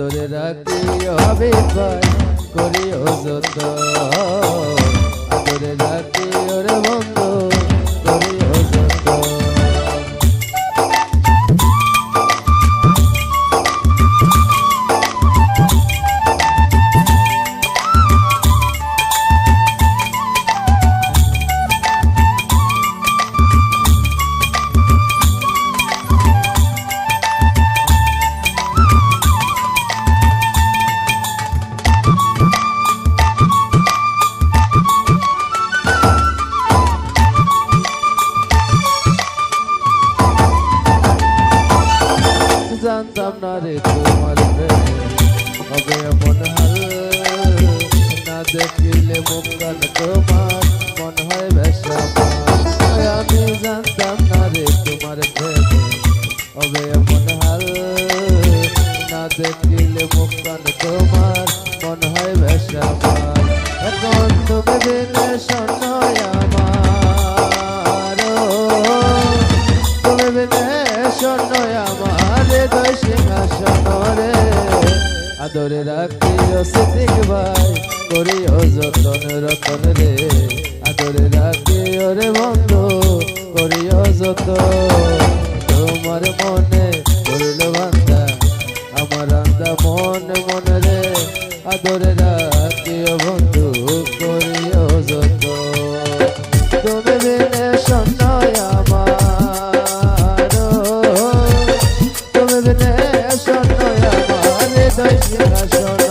আদরে রাখি হবে ভাই করিও যত আদরে রাখি ওরে বন্ধু করিও যত জানতাম না রে তোমার প্রেমে হবে এমন হাল না দেখিলে মুখখান তোমার মন হয় বেশামাল আমি জানতাম না রে তোমার প্রেমে হবে এমন হাল না দেখিলে মুখখান তোমার মন হয় বেশামাল এখন তুমি বিনে শোনয় আমার তুমি বিনে শোনয় আমার হৃদয় সিংহাসন রে আদরে রাখিও সিদ্দিক ভাই করিও যতন রতন রে আদরে রাখিও রে বন্ধু করিও যত তোমার মনে করল বান্দা আমার আন্দা মন মনে রে আদরে রাখিও বন্ধু করিও যত তুমি বিনে শোনয় আমার তুমি বিনে শোনয় আমার হৃদয় সিংহাসন